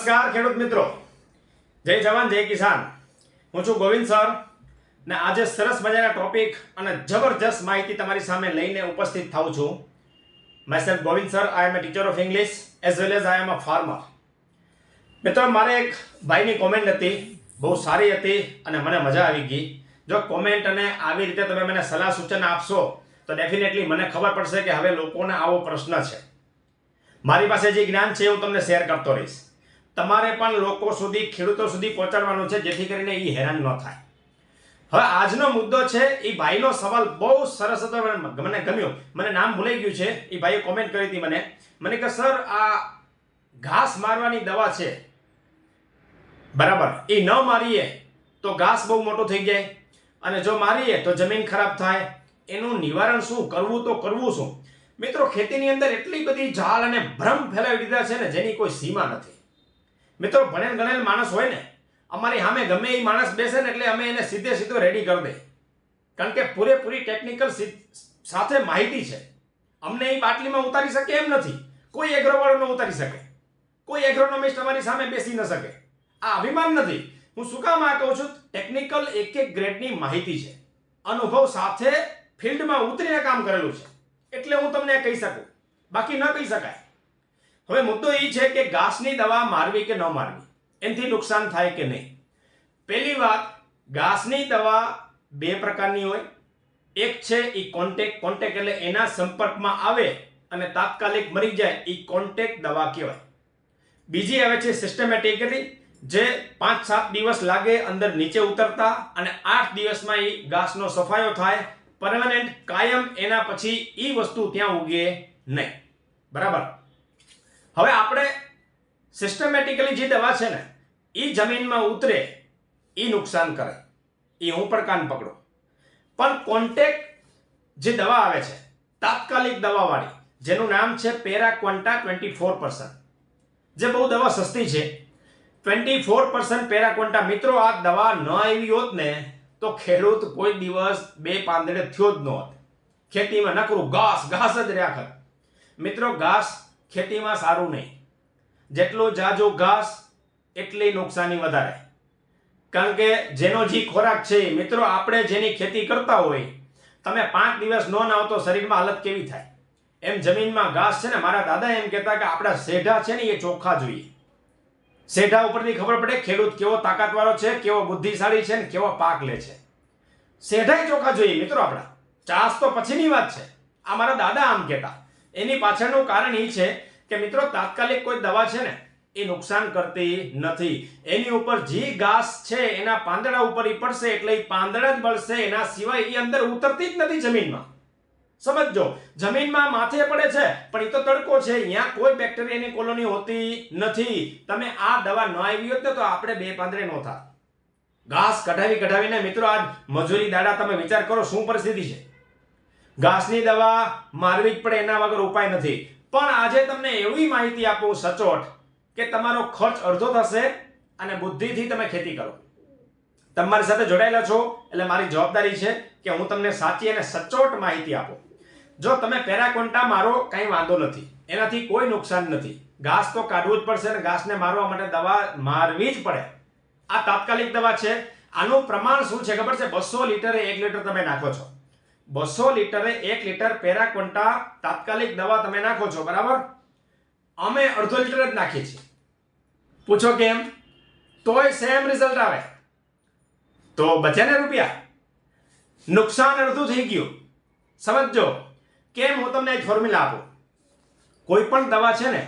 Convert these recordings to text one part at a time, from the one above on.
નમસ્કાર ખેડૂત મિત્રો, જય જવાન જય કિસાન. હું છું ગોવિંદ સર ને આજે સરસ મજાના ટોપિક અને જબરજસ્ત માહિતી તમારી સામે લઈને ઉપસ્થિત થાઉં છું. Myself Govind sir, I am a teacher of English as well as I am a farmer. મિત્રો, મારે એક ભાઈની કોમેન્ટ હતી, બહુ સારી હતી અને મને મજા આવી ગઈ. જો કોમેન્ટ અને આવી રીતે તમે મને સલાહ સૂચન આપશો તો ડેફિનેટલી મને ખબર પડશે કે હવે લોકોને આવો પ્રશ્ન છે. મારી પાસે જે જ્ઞાન છે હું તમને શેર કરતો રહીશ. તમારે પણ લોકો સુધી, ખેડૂતો સુધી પહોંચાડવાનું છે જેથી કરીને એ હેરાન ન થાય. હવે આજનો મુદ્દો છે, એ ભાઈનો સવાલ બહુ સરસ હતો, મને ગમ્યો. મને નામ ભૂલાઈ ગયું છે. એ ભાઈએ કોમેન્ટ કરી હતી મને કે સર, આ ઘાસ મારવાની દવા છે, બરાબર, એ ન મારીએ તો ઘાસ બહુ મોટો થઈ જાય અને જો મારીએ તો જમીન ખરાબ થાય. એનું નિવારણ શું કરવું, તો કરવું શું? મિત્રો, ખેતીની અંદર એટલી બધી જાળ અને ભ્રમ ફેલાવી દીધા છે ને જેની કોઈ સીમા નથી. મિત્રો, ભણેલ ગણેલ માણસ હોય ને, અમારી સામે ગમે એ માણસ બેસે ને એટલે અમે એને સીધો રેડી કરી દે, કારણ કે પૂરેપૂરી ટેકનિકલ સાથે માહિતી છે. અમને એ બાટલીમાં ઉતારી શકે એમ નથી. કોઈ એગ્રોવાળો ન ઉતારી શકે, કોઈ એગ્રોનોમિસ્ટ અમારી સામે બેસી ન શકે. આ અભિમાન નથી. હું શું કામ આ કહું છું? ટેકનિકલ એક ગ્રેડની માહિતી છે, અનુભવ સાથે ફિલ્ડમાં ઉતરીને કામ કરેલું છે, એટલે હું તમને કહી શકું, બાકી ન કહી શકાય. હવે મુદ્દો એ છે કે ઘાસની દવા મારવી કે ન મારવી, એનાથી નુકસાન થાય કે નહીં. પહેલી વાત, ઘાસની દવા બે પ્રકારની હોય. એક છે એ કોન્ટેક્ટ એટલે એના સંપર્કમાં આવે અને તાત્કાલિક મરી જાય, એ કોન્ટેક્ટ દવા કહેવાય. બીજી આવે છે સિસ્ટમેટિકલી, જે 5-7 દિવસ લાગે અંદર નીચે ઉતરતા અને 8 દિવસમાં એ ઘાસનો સફાયો થાય, પરમેનન્ટ, કાયમ. એના પછી એ વસ્તુ ત્યાં ઉગે નહીં, બરાબર. હવે આપણે સિસ્ટમેટિકલી જે દવા છે ને, એ જમીનમાં ઉતરે, એ નુકસાન કરે, એ હું પણ કાન પકડો. પણ કોન્ટેક્ટ જે દવા આવે છે, તાત્કાલિક દવાવાળી, જેનું નામ છે પેરાક્વન્ટા 24%, જે બહુ દવા સસ્તી છે, 24% પેરાક્વન્ટા. મિત્રો, આ દવા ન આવી હોત ને તો ખેડૂત કોઈ દિવસ બે પાંદડે થયો જ ન હોત. ખેતીમાં નકરું ઘાસ જ રહ્યા ખર. મિત્રો, ઘાસ ખેતીમાં સારું નહીં. જેટલું જાજુ ઘાસ એટલી નુકસાની વધારે, કારણ કે જેનો જે ખોરાક છે, મિત્રો, આપણે જેની ખેતી કરતા હોય, તમે 5 દિવસ ન નાવ તો શરીરમાં હાલત કેવી થાય. એમ જમીનમાં ઘાસ છે ને, મારા દાદા એમ કહેતા કે આપણા શેઢા છે ને એ ચોખ્ખા જોઈએ. શેઢા ઉપરથી ખબર પડે ખેડૂત કેવો તાકાતવાળો છે, કેવો બુદ્ધિશાળી છે ને કેવો પાક લે છે. શેઢા ચોખ્ખા જોઈએ મિત્રો આપણા. ચાસ તો પછીની વાત છે. આ મારા દાદા આમ કહેતા. એની પાછળનું કારણ એ છે કે મિત્રો, તાત્કાલિક કોઈ દવા છે ને એ નુકસાન કરતી નથી. એની ઉપર જે ઘાસ છે એના પાંદડા ઉપર એ પડશે એટલે એ પાંદડા જ બળશે, એના સિવાય એ અંદર ઉતરતી જ નથી જમીનમાં. સમજો, જમીનમાં માથે પડે છે પણ એ તો તડકો છે, અહીંયા કોઈ બેક્ટેરિયાની કોલોની હોતી નથી. તમે આ દવા ન આવી હોત તો આપણે બે પાંદડે ન થાત. ઘાસ કઢાવીને મિત્રો, આજ મજૂરી દાડા તમે વિચાર કરો શું પરિસ્થિતિ છે. ઘાસની દવા મારવી જ પડે, એના વગર ઉપાય નથી. પણ આજે તમને એવી માહિતી આપું સચોટ કે તમારો ખર્ચ અડધો થશે અને બુદ્ધિથી તમે ખેતી કરો. તમારી સાથે જોડાયેલા છો એટલે મારી જવાબદારી છે કે હું તમને સાચી અને સચોટ માહિતી આપું. જો તમે પેરાક્વન્ટા મારો, કંઈ વાંધો નથી, એનાથી કોઈ નુકસાન નથી. ઘાસ તો કાઢવું જ પડશે અને ઘાસને મારવા માટે દવા મારવી જ પડે. આ તાત્કાલિક દવા છે. આનું પ્રમાણ શું છે ખબર છે? 200 લીટરે 1 લીટર તમે નાખો છો. 200 લીટરે 1 લીટર પેરાક્વન્ટા તાત્કાલિક દવા તમે નાખો છો, બરાબર. અમે અડધો લીટર જ નાખીએ છીએ. પૂછો કેમ? તોય સેમ રિઝલ્ટ આવે. તો બચ્યા ને રૂપિયા, નુકસાન અડધું થઈ ગયું. સમજો કેમ? હું તમને એક ફોર્મ્યુલા આપું. કોઈ પણ દવા છે ને,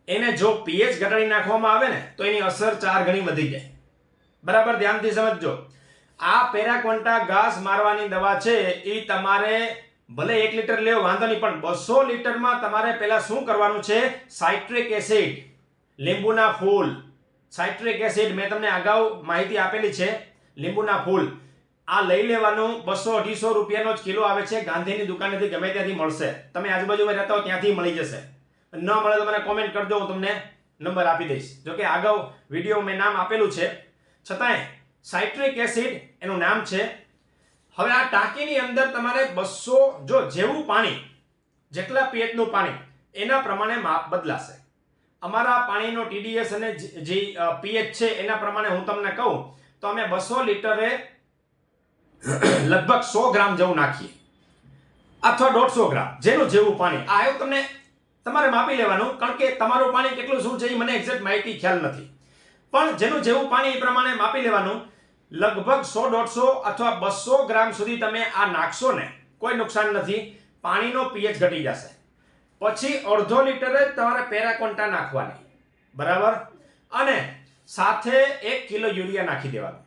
એને જો પીએચ ઘટાડી નાખવામાં આવે ને તો એની અસર 4 ગણી વધી જાય. બરાબર, ધ્યાનથી સમજજો. આ પેરાક્વન્ટા ઘાસ મારવાની દવા છે, એ તમારે ભલે 1 લીટર લેવો વાંધો નહીં, પણ 200 લીટરમાં તમારે પહેલા શું કરવાનું છે? સાઇટ્રિક એસિડ, લીંબુના ફૂલ, સાઇટ્રિક એસિડ, મેં તમને અગાઉ માહિતી આપેલી છે. લીંબુના ફૂલ આ લઈ લેવાનું. 200-250 રૂપિયાનો જ કિલો આવે છે. ગાંધીની દુકાનેથી ગમે ત્યાંથી મળશે. તમે આજુબાજુમાં રહેતા હો ત્યાંથી મળી જશે. ન મળે તો મને કોમેન્ટ કરજો, હું તમને નંબર આપી દઈશ. જોકે અગાઉ વિડીયો મેં નામ આપેલું છે, છતાંય સાઇટ્રિક એસિડ એનું નામ છે. હવે આ ટાંકીની અંદર તમારે 200, જો જેવું પાણી, જેટલા પીએચનું પાણી, એના પ્રમાણે માપ બદલાશે. અમારા પાણીનો TDS અને જે pH છે એના પ્રમાણે હું તમને કહું તો અમે 200 લીટરે લગભગ 100 ગ્રામ જેવું નાખીએ અથવા 150 ગ્રામ, જેનું જેવું પાણી. આ એવું તમને તમારે માપી લેવાનું, કારણ કે તમારું પાણી કેટલું શું છે એ મને એક્ઝેક્ટ માહિતી ખ્યાલ નથી, પણ જેનું જેવું પાણી એ પ્રમાણે માપી લેવાનું. લગભગ 100, 150 અથવા 200 ગ્રામ સુધી તમે આ નાખશો ને કોઈ નુકસાન નથી, પાણીનો pH ઘટી જશે. પછી અડધો લીટરે તમારે પેરાકોન્ટા નાખવાની, બરાબર, અને સાથે 1 કિલો યુરિયા નાખી દેવાનું.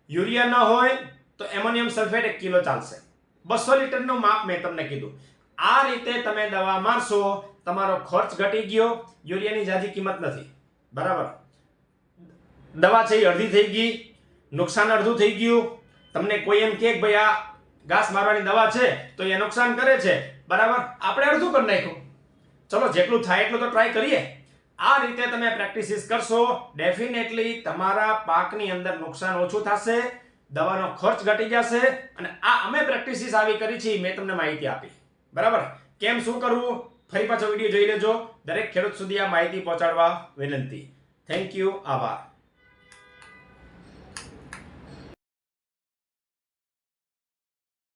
યુરિયા ન હોય તો એમોનિયમ સલ્ફેટ 1 કિલો ચાલશે. 200 લીટરનું માપ મેં તમને કીધું. આ રીતે તમે દવા મારશો, તમારો ખર્ચ ઘટી ગયો, યુરિયાની જાજી કિંમત નથી, બરાબર. દવા છે એ અડધી થઈ ગઈ, નુકસાન અડધું થઈ ગયું. તમને કોઈ એમ કે ભાઈ આ ઘાસ મારવાની દવા છે તો એ નુકસાન કરે છે, બરાબર, આપણે અડધું કરી નાખ્યું. ચલો જેટલું થાય એટલું તો ટ્રાય કરીએ. આ રીતે તમે પ્રેક્ટિસિસ કરશો, ડેફિનેટલી તમારા પાકની અંદર નુકસાન ઓછું થશે, દવાનો ખર્ચ ઘટી જશે. અને આ અમે પ્રેક્ટિસિસ આવી કરી છે, મેં તમને માહિતી આપી, બરાબર. કેમ શું કરવું ફરી પાછો વિડીયો જોઈ લેજો. દરેક ખેડૂત સુધી આ માહિતી પહોંચાડવા વિનંતી. થેન્ક યુ, આભાર.